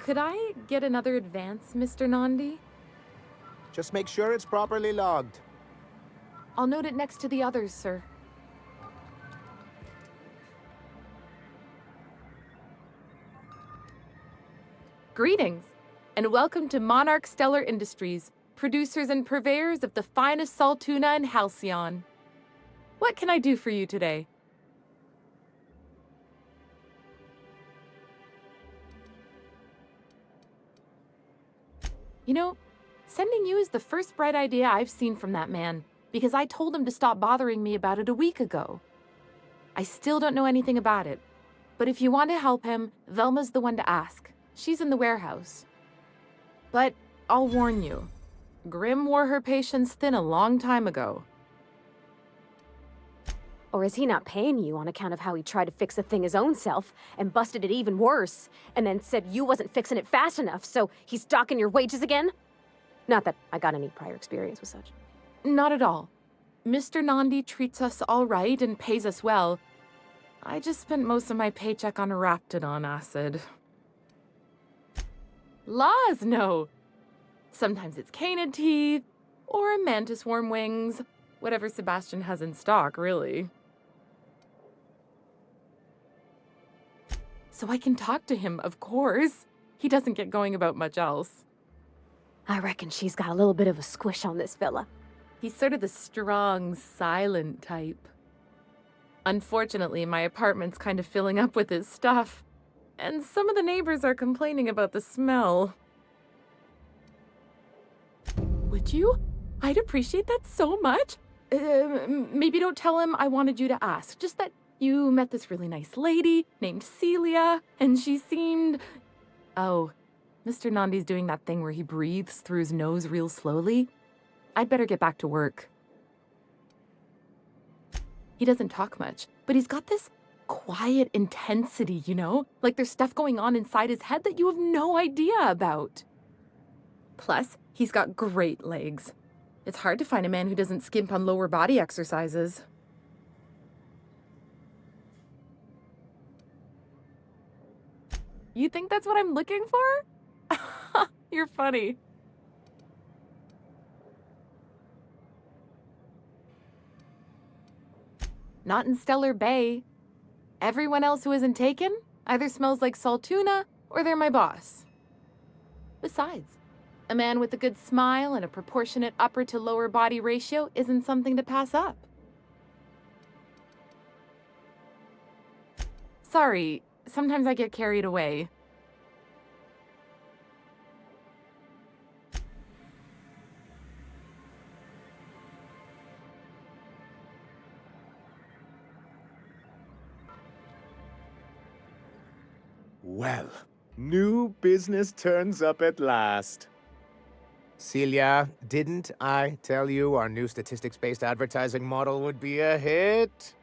Could I get another advance, Mr. Nandi? Just make sure it's properly logged. I'll note it next to the others, sir. Greetings, and welcome to Monarch Stellar Industries, producers and purveyors of the finest salt tuna in Halcyon. What can I do for you today? You know, sending you is the first bright idea I've seen from that man, because I told him to stop bothering me about it a week ago. I still don't know anything about it, but if you want to help him, Velma's the one to ask. She's in the warehouse. But I'll warn you, Grimm wore her patience thin a long time ago. Or is he not paying you on account of how he tried to fix the thing his own self and busted it even worse, and then said you wasn't fixing it fast enough, so he's docking your wages again? Not that I got any prior experience with such. Not at all. Mr. Nandi treats us all right and pays us well. I just spent most of my paycheck on Raptidon acid. Laws, no. Sometimes it's canid teeth, or mantis worm wings. Whatever Sebastian has in stock, really. So I can talk to him, of course. He doesn't get going about much else. I reckon she's got a little bit of a squish on this fella. He's sort of the strong, silent type. Unfortunately, my apartment's kind of filling up with his stuff, and some of the neighbors are complaining about the smell. Would you? I'd appreciate that so much. Maybe don't tell him I wanted you to ask, just that you met this really nice lady named Celia, and she seemed... Oh, Mr. Nandi's doing that thing where he breathes through his nose real slowly. I'd better get back to work. He doesn't talk much, but he's got this quiet intensity, you know? Like there's stuff going on inside his head that you have no idea about. Plus, he's got great legs. It's hard to find a man who doesn't skimp on lower body exercises. You think that's what I'm looking for? You're funny. Not in Stellar Bay. Everyone else who isn't taken either smells like salt tuna or they're my boss. Besides, a man with a good smile and a proportionate upper to lower body ratio isn't something to pass up. Sorry, sometimes I get carried away. Well, new business turns up at last. Celia, didn't I tell you our new statistics-based advertising model would be a hit?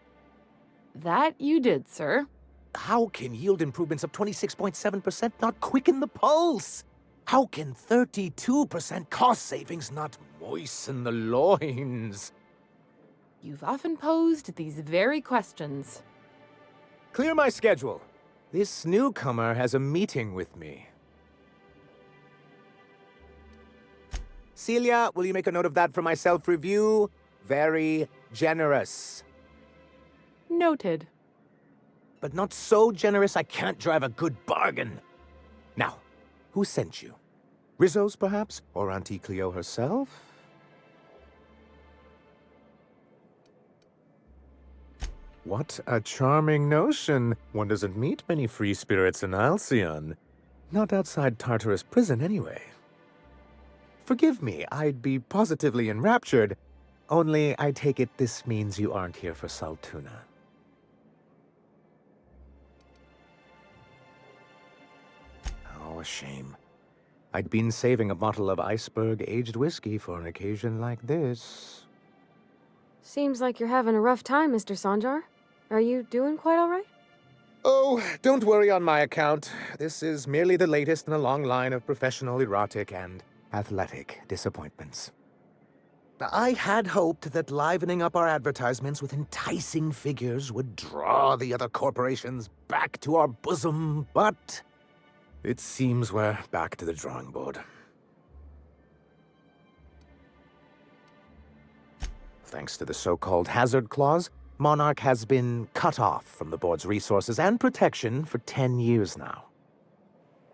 That you did, sir. How can yield improvements of 26.7% not quicken the pulse? How can 32% cost savings not moisten the loins? You've often posed these very questions. Clear my schedule. This newcomer has a meeting with me. Celia, will you make a note of that for my self-review? Very generous. Noted. But not so generous I can't drive a good bargain. Now, who sent you? Rizzo's, perhaps? Or Auntie Cleo herself? What a charming notion. One doesn't meet many free spirits in Halcyon. Not outside Tartarus prison, anyway. Forgive me, I'd be positively enraptured. Only, I take it this means you aren't here for salt tuna. Oh, a shame. I'd been saving a bottle of iceberg-aged whiskey for an occasion like this. Seems like you're having a rough time, Mr. Sanjar. Are you doing quite all right? Oh, don't worry on my account. This is merely the latest in a long line of professional erotic and athletic disappointments. I had hoped that livening up our advertisements with enticing figures would draw the other corporations back to our bosom, but It seems we're back to the drawing board. Thanks to the so-called hazard clause, Monarch has been cut off from the board's resources and protection for 10 years now.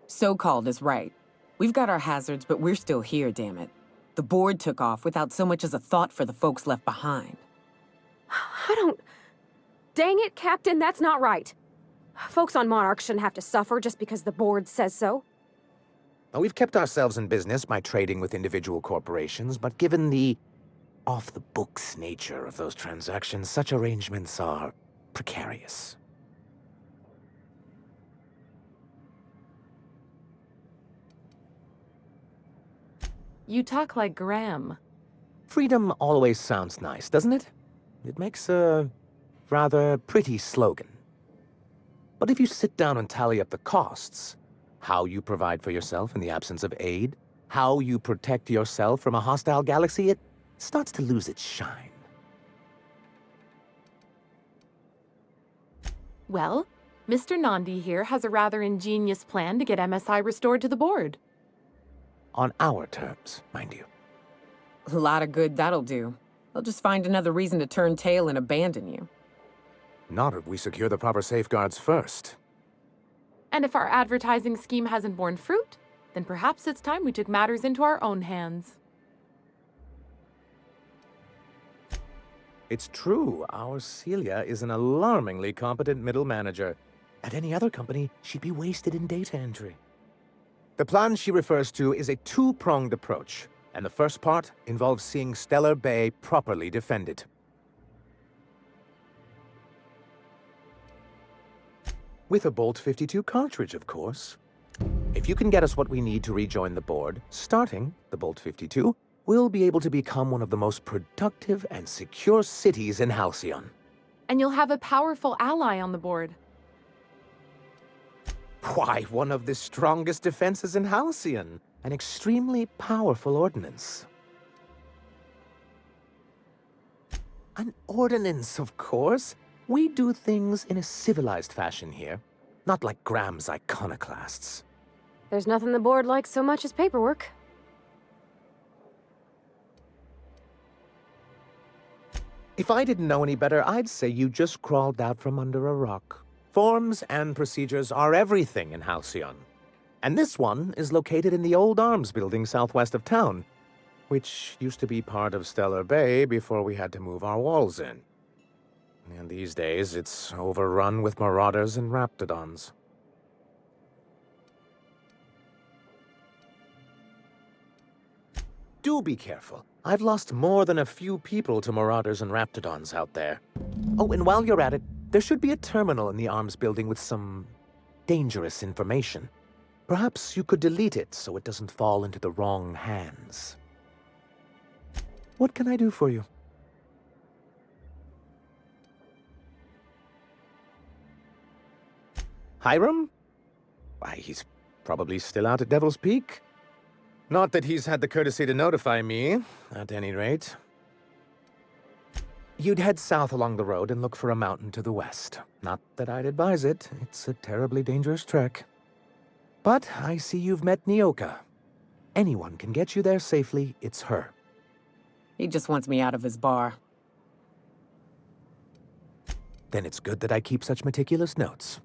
So-called is right. We've got our hazards, but we're still here, damn it. The board took off without so much as a thought for the folks left behind. I don't... Dang it, Captain, that's not right. Folks on Monarch shouldn't have to suffer just because the board says so. Now, we've kept ourselves in business by trading with individual corporations, but given the off-the-books nature of those transactions, such arrangements are precarious. You talk like Graham. Freedom always sounds nice, doesn't it? It makes a rather pretty slogan. But if you sit down and tally up the costs, how you provide for yourself in the absence of aid, how you protect yourself from a hostile galaxy, it starts to lose its shine. Well, Mr. Nandi here has a rather ingenious plan to get MSI restored to the board. On our terms, mind you. A lot of good that'll do. They'll just find another reason to turn tail and abandon you. Not if we secure the proper safeguards first. And if our advertising scheme hasn't borne fruit, then perhaps it's time we took matters into our own hands. It's true, our Celia is an alarmingly competent middle manager. At any other company, she'd be wasted in data entry. The plan she refers to is a two-pronged approach, and the first part involves seeing Stellar Bay properly defended. With a Bolt 52 cartridge, of course. If you can get us what we need to rejoin the board, starting the Bolt 52, we'll be able to become one of the most productive and secure cities in Halcyon. And you'll have a powerful ally on the board. Why, one of the strongest defenses in Halcyon. An extremely powerful ordnance. An ordnance, of course. We do things in a civilized fashion here, not like Graham's iconoclasts. There's nothing the board likes so much as paperwork. If I didn't know any better, I'd say you just crawled out from under a rock. Forms and procedures are everything in Halcyon. And this one is located in the old arms building southwest of town, which used to be part of Stellar Bay before we had to move our walls in. And these days, it's overrun with marauders and raptidons. Do be careful. I've lost more than a few people to marauders and raptidons out there. Oh, and while you're at it, there should be a terminal in the arms building with some dangerous information. Perhaps you could delete it so it doesn't fall into the wrong hands. What can I do for you? Hiram? Why, he's probably still out at Devil's Peak. Not that he's had the courtesy to notify me, at any rate. You'd head south along the road and look for a mountain to the west. Not that I'd advise it. It's a terribly dangerous trek. But I see you've met Nyoka. Anyone can get you there safely, it's her. He just wants me out of his bar. Then it's good that I keep such meticulous notes.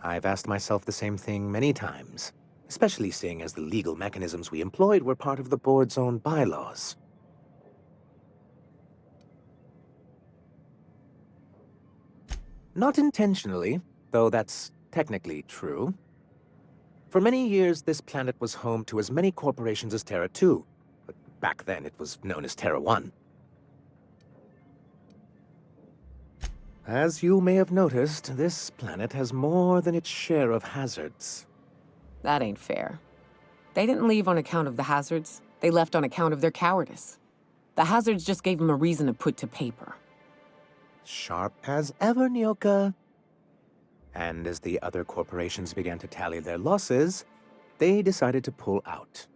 I've asked myself the same thing many times, especially seeing as the legal mechanisms we employed were part of the board's own bylaws. Not intentionally, though that's technically true. For many years, this planet was home to as many corporations as Terra 2, but back then it was known as Terra 1. As you may have noticed, this planet has more than its share of hazards. That ain't fair. They didn't leave on account of the hazards. They left on account of their cowardice. The hazards just gave them a reason to put to paper. Sharp as ever, Nyoka. And as the other corporations began to tally their losses, they decided to pull out.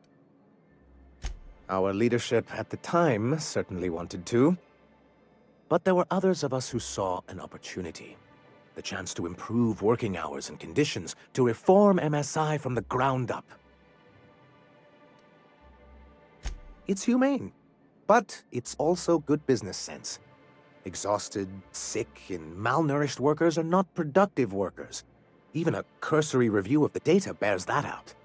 Our leadership at the time certainly wanted to. But there were others of us who saw an opportunity. The the chance to improve working hours and conditions, to reform MSI from the ground up. It's humane, but it's also good business sense. Exhausted, sick, and malnourished workers are not productive workers. Even a cursory review of the data bears that out.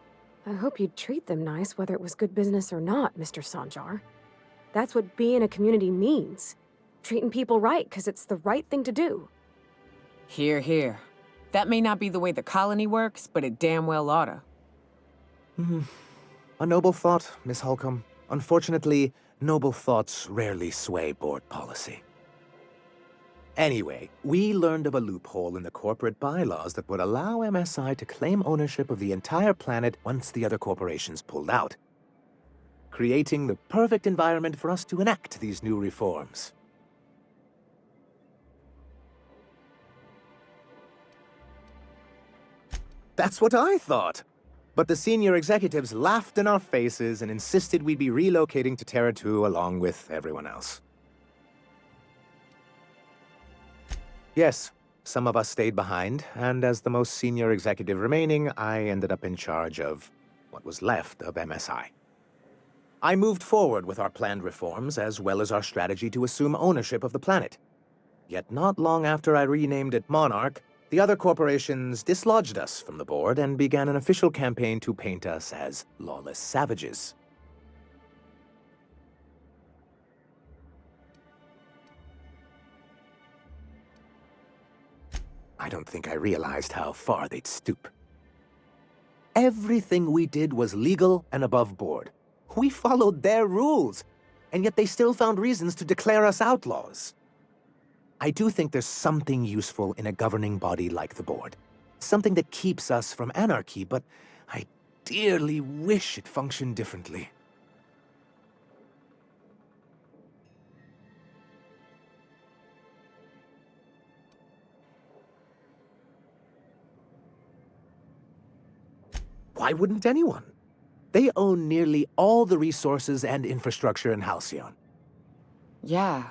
I hope you'd treat them nice whether it was good business or not, Mr. Sanjar. That's what being a community means. Treating people right because it's the right thing to do. Here, here. That may not be the way the colony works, but it damn well oughta. A noble thought, Miss Holcomb. Unfortunately, noble thoughts rarely sway board policy. Anyway, we learned of a loophole in the corporate bylaws that would allow MSI to claim ownership of the entire planet once the other corporations pulled out, creating the perfect environment for us to enact these new reforms. That's what I thought. But the senior executives laughed in our faces and insisted we'd be relocating to Terra 2 along with everyone else. Yes, some of us stayed behind, and as the most senior executive remaining, I ended up in charge of what was left of MSI. I moved forward with our planned reforms, as well as our strategy to assume ownership of the planet. Yet not long after I renamed it Monarch, the other corporations dislodged us from the board and began an official campaign to paint us as lawless savages. I don't think I realized how far they'd stoop. Everything we did was legal and above board. We followed their rules, and yet they still found reasons to declare us outlaws. I do think there's something useful in a governing body like the board. Something that keeps us from anarchy, but I dearly wish it functioned differently. Why wouldn't anyone? They own nearly all the resources and infrastructure in Halcyon. Yeah,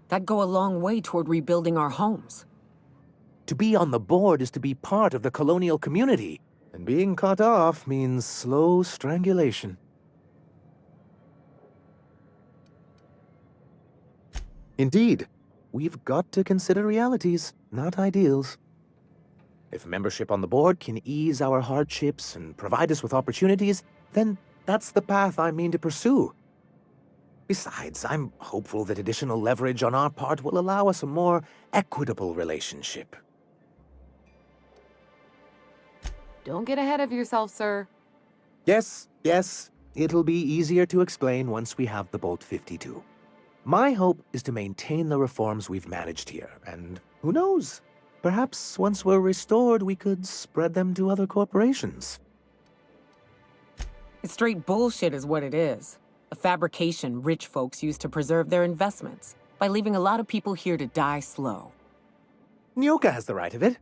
that'd go a long way toward rebuilding our homes. To be on the board is to be part of the colonial community, and being cut off means slow strangulation. Indeed, we've got to consider realities, not ideals. If membership on the board can ease our hardships and provide us with opportunities, then that's the path I mean to pursue. Besides, I'm hopeful that additional leverage on our part will allow us a more equitable relationship. Don't get ahead of yourself, sir. Yes, it'll be easier to explain once we have the Bolt 52. My hope is to maintain the reforms we've managed here, and who knows? Perhaps once we're restored, we could spread them to other corporations. It's straight bullshit is what it is. A fabrication rich folks use to preserve their investments, by leaving a lot of people here to die slow. Nyoka has the right of it.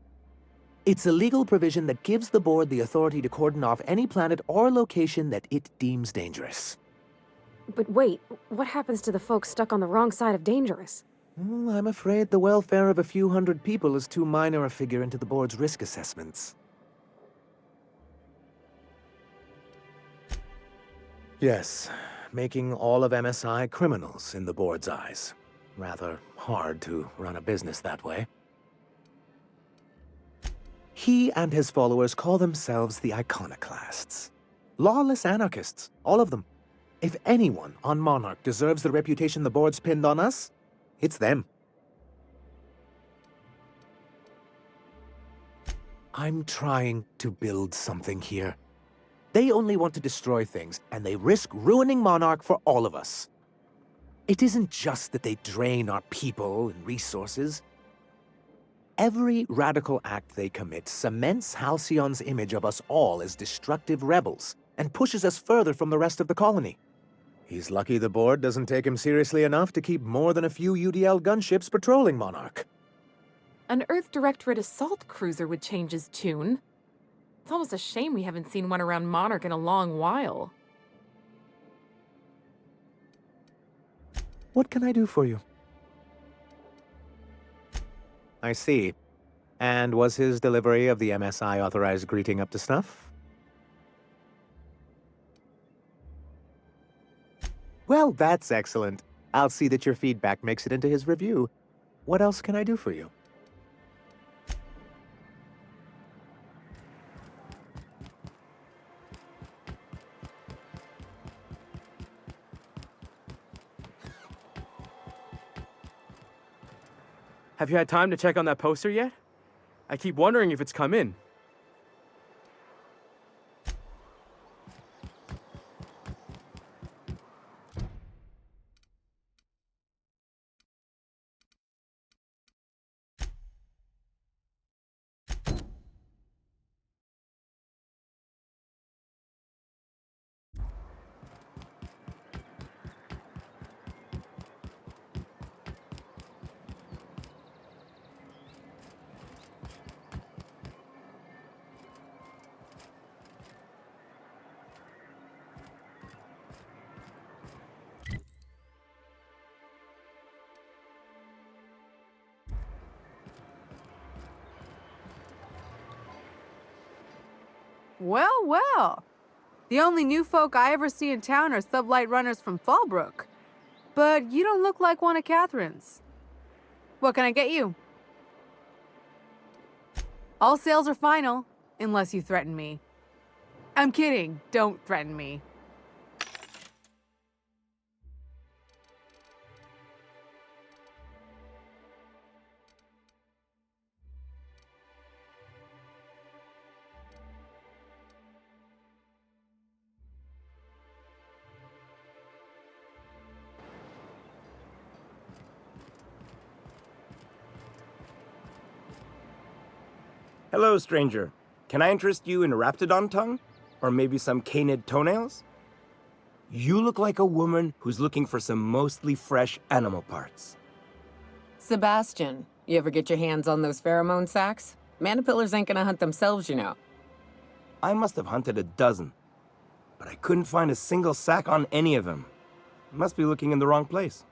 It's a legal provision that gives the board the authority to cordon off any planet or location that it deems dangerous. But wait, what happens to the folks stuck on the wrong side of dangerous? I'm afraid the welfare of a few hundred people is too minor a figure into the board's risk assessments. Yes, making all of MSI criminals in the board's eyes. Rather hard to run a business that way. He and his followers call themselves the Iconoclasts. Lawless anarchists, all of them. If anyone on Monarch deserves the reputation the board's pinned on us, it's them. I'm trying to build something here. They only want to destroy things, and they risk ruining Monarch for all of us. It isn't just that they drain our people and resources. Every radical act they commit cements Halcyon's image of us all as destructive rebels, and pushes us further from the rest of the colony. He's lucky the board doesn't take him seriously enough to keep more than a few UDL gunships patrolling Monarch. An Earth Directorate assault cruiser would change his tune. It's almost a shame we haven't seen one around Monarch in a long while. What can I do for you? I see. And was his delivery of the MSI authorized greeting up to snuff? Well, that's excellent. I'll see that your feedback makes it into his review. What else can I do for you? Have you had time to check on that poster yet? I keep wondering if it's come in. Well, well. The only new folk I ever see in town are sublight runners from Fallbrook. But you don't look like one of Catherine's. What can I get you? All sales are final, unless you threaten me. I'm kidding. Don't threaten me. Hello, stranger. Can I interest you in Raptidon tongue? Or maybe some canid toenails? You look like a woman who's looking for some mostly fresh animal parts. Sebastian, you ever get your hands on those pheromone sacs? Manipillars ain't gonna hunt themselves, you know. I must have hunted a dozen, but I couldn't find a single sack on any of them. Must be looking in the wrong place.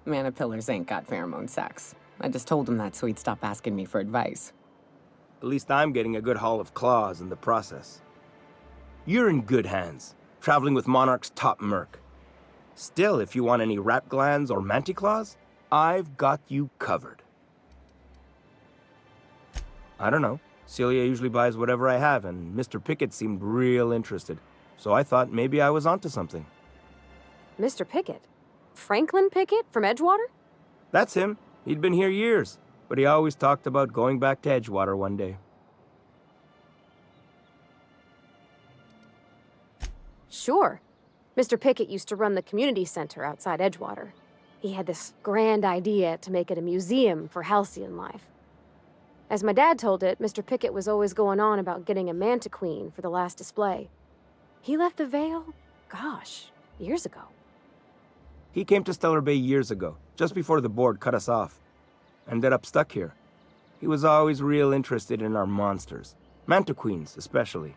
Manipillars ain't got pheromone sacs. I just told him that so he'd stop asking me for advice. At least I'm getting a good haul of claws in the process. You're in good hands, traveling with Monarch's top merc. Still, if you want any rat glands or manticlaws, I've got you covered. I don't know. Celia usually buys whatever I have, and Mr. Pickett seemed real interested. So I thought maybe I was onto something. Mr. Pickett? Franklin Pickett from Edgewater? That's him. He'd been here years, but he always talked about going back to Edgewater one day. Sure. Mr. Pickett used to run the community center outside Edgewater. He had this grand idea to make it a museum for halcyon life. As my dad told it, Mr. Pickett was always going on about getting a mantiqueen for the last display. He left the Vale, gosh, years ago. He came to Stellar Bay years ago, just before the board cut us off. Ended up stuck here. He was always real interested in our monsters. Mantiqueens, especially.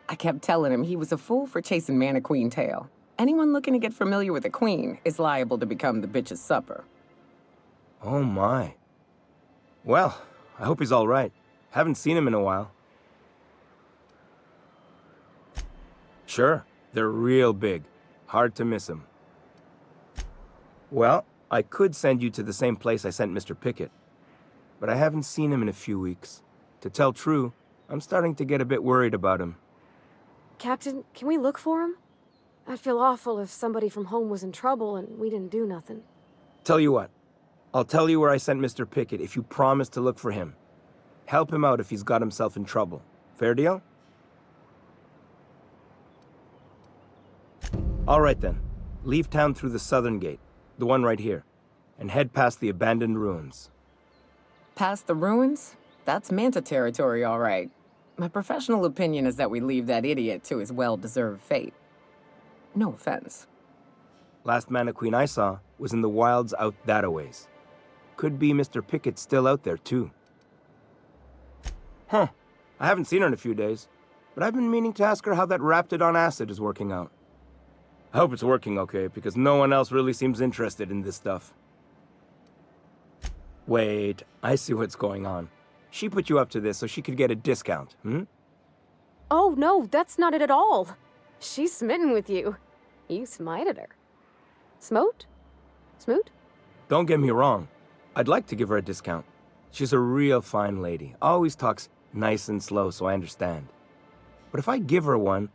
I kept telling him he was a fool for chasing Maniqueen tail. Anyone looking to get familiar with a queen is liable to become the bitch's supper. Oh my. Well, I hope he's all right. Haven't seen him in a while. Sure, they're real big. Hard to miss him. Well, I could send you to the same place I sent Mr. Pickett. But I haven't seen him in a few weeks. To tell true, I'm starting to get a bit worried about him. Captain, can we look for him? I'd feel awful if somebody from home was in trouble and we didn't do nothing. Tell you what, I'll tell you where I sent Mr. Pickett if you promise to look for him. Help him out if he's got himself in trouble. Fair deal? All right then. Leave town through the southern gate, the one right here, and head past the abandoned ruins. Past the ruins? That's Manta territory, all right. My professional opinion is that we leave that idiot to his well-deserved fate. No offense. Last Maniqueen I saw was in the wilds out that-a-ways. Could be Mr. Pickett still out there, too. Huh. I haven't seen her in a few days, but I've been meaning to ask her how that Raptidon acid is working out. I hope it's working okay, because no one else really seems interested in this stuff. Wait, I see what's going on. She put you up to this so she could get a discount, hmm? Oh, no, that's not it at all. She's smitten with you. You smited her. Smote? Smoot? Don't get me wrong. I'd like to give her a discount. She's a real fine lady. Always talks nice and slow, so I understand. But if I give her one,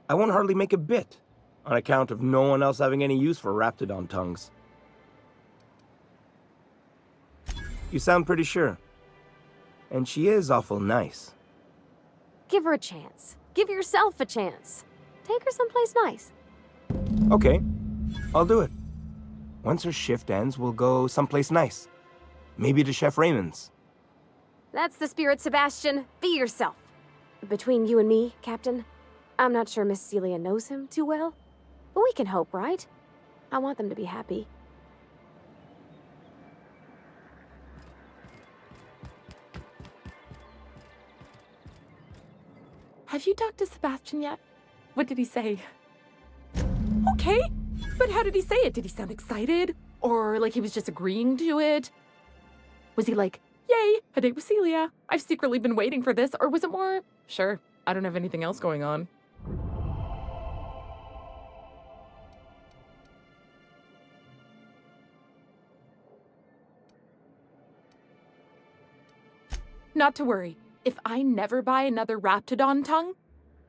I won't hardly make a bit, on account of no one else having any use for Raptidon tongues. You sound pretty sure. And she is awful nice. Give her a chance. Give yourself a chance. Take her someplace nice. Okay, I'll do it. Once her shift ends, we'll go someplace nice. Maybe to Chef Raymond's. That's the spirit, Sebastian. Be yourself. Between you and me, Captain, I'm not sure Miss Celia knows him too well, but we can hope, right? I want them to be happy. Have you talked to Sebastian yet? What did he say? Okay, but how did he say it? Did he sound excited? Or like he was just agreeing to it? Was he like, yay, a date with Celia. I've secretly been waiting for this. Or was it more, sure, I don't have anything else going on. Not to worry. If I never buy another Raptidon tongue,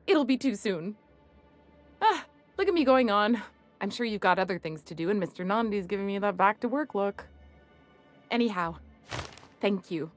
it'll be too soon. Ah, look at me going on. I'm sure you've got other things to do, and Mr. Nandi's giving me that back-to-work look. Anyhow, thank you.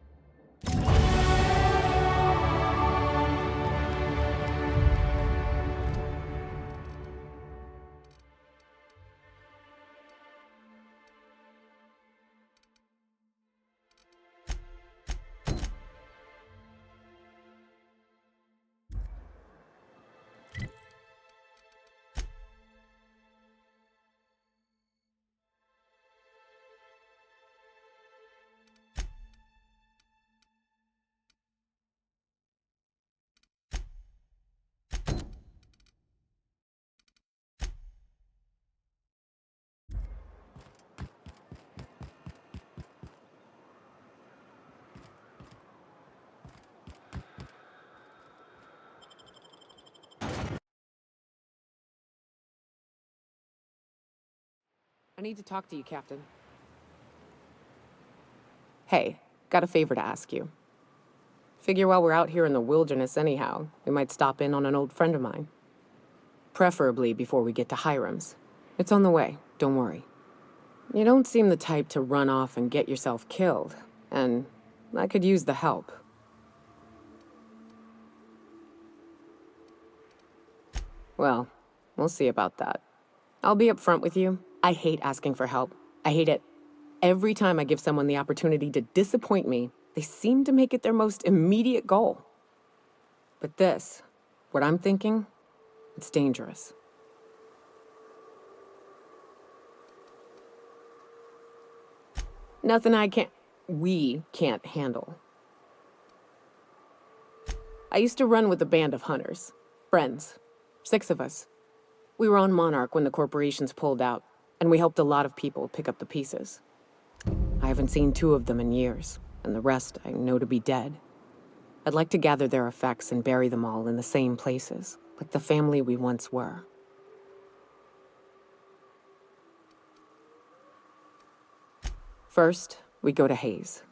I need to talk to you, Captain. Hey, got a favor to ask you. Figure while we're out here in the wilderness anyhow, we might stop in on an old friend of mine. Preferably before we get to Hiram's. It's on the way, don't worry. You don't seem the type to run off and get yourself killed, and I could use the help. Well, we'll see about that. I'll be upfront with you. I hate asking for help. I hate it. Every time I give someone the opportunity to disappoint me, they seem to make it their most immediate goal. But this, what I'm thinking, it's dangerous. Nothing we can't handle. I used to run with a band of hunters. Friends. 6 of us. We were on Monarch when the corporations pulled out, and we helped a lot of people pick up the pieces. I haven't seen 2 of them in years, and the rest I know to be dead. I'd like to gather their effects and bury them all in the same places, like the family we once were. First, we go to Hayes.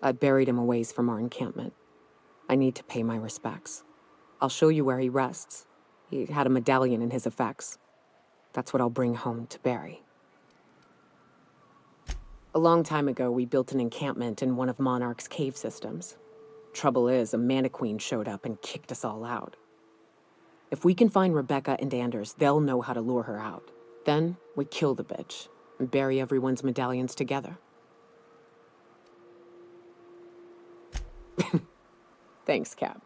I'd buried him a ways from our encampment. I need to pay my respects. I'll show you where he rests. He had a medallion in his effects. That's what I'll bring home to bury. A long time ago, we built an encampment in one of Monarch's cave systems. Trouble is, a Mantiqueen showed up and kicked us all out. If we can find Rebecca and Anders, they'll know how to lure her out. Then, we kill the bitch and bury everyone's medallions together. Thanks, Cap.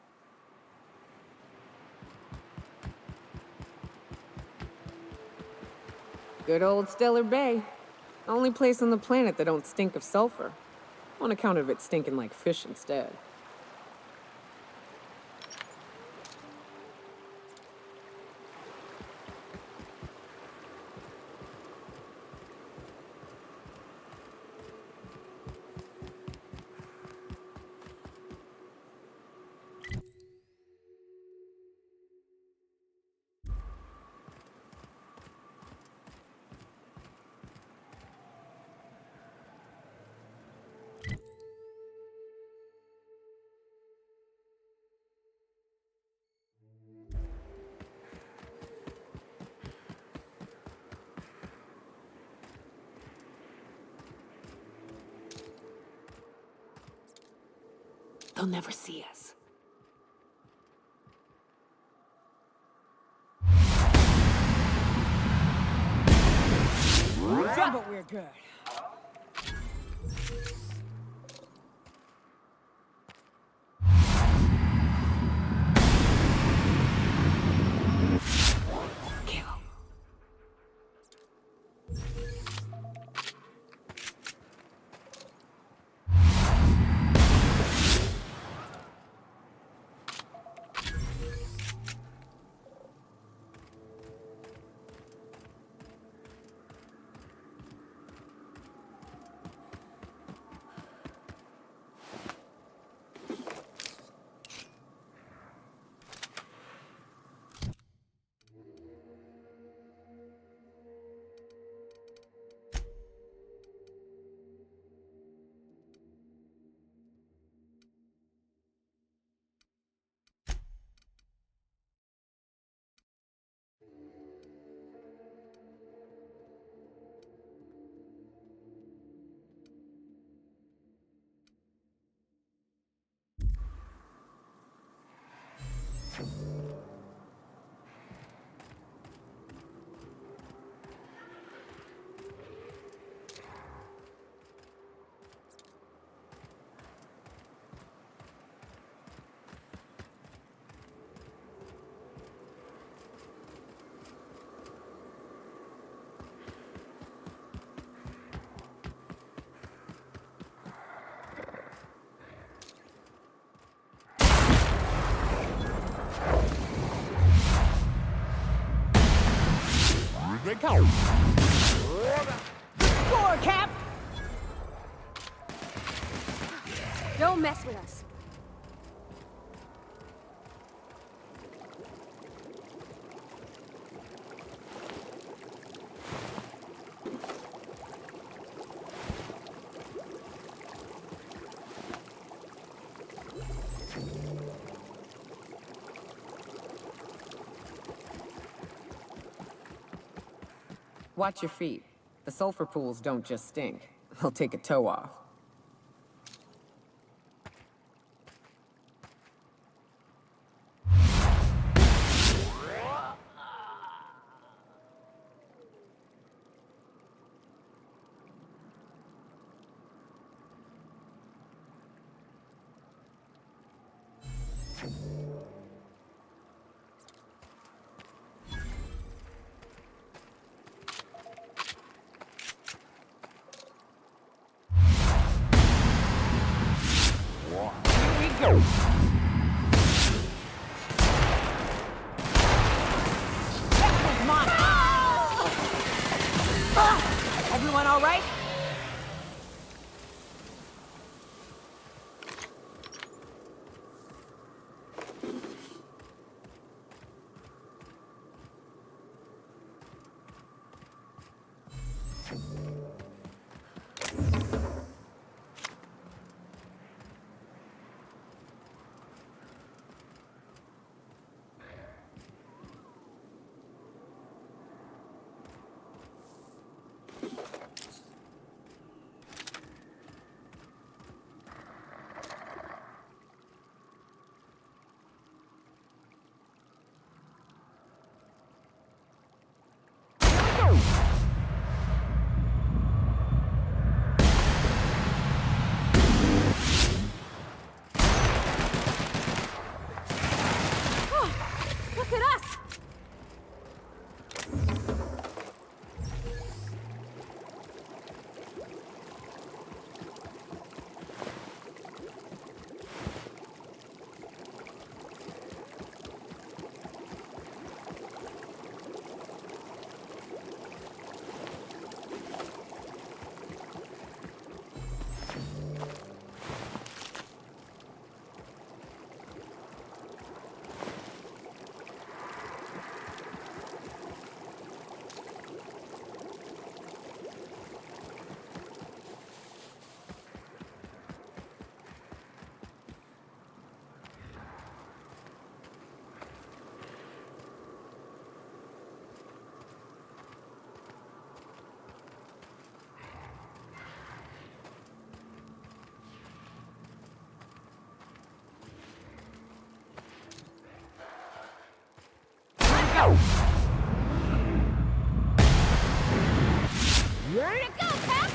Good old Stellar Bay. Only place on the planet that don't stink of sulfur. On account of it stinking like fish instead. they'll never see us. But we're good. Kill. Score, Cap! Don't mess with us. Watch your feet. The sulfur pools don't just stink. They'll take a toe off. Everyone all right? Look at us! Ready to go, Cap!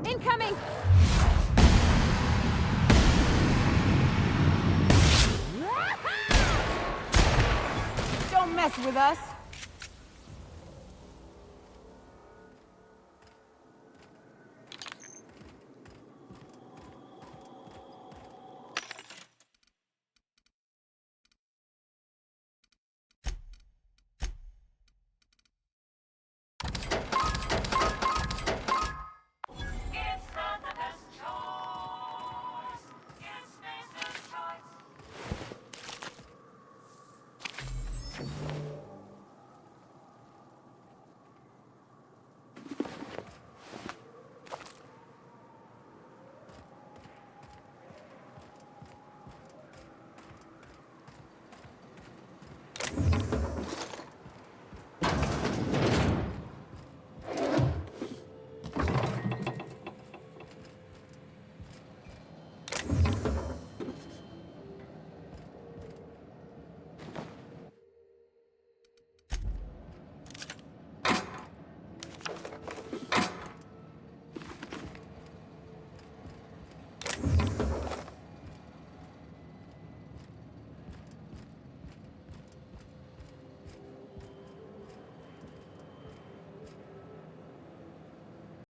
Incoming! Don't mess with us!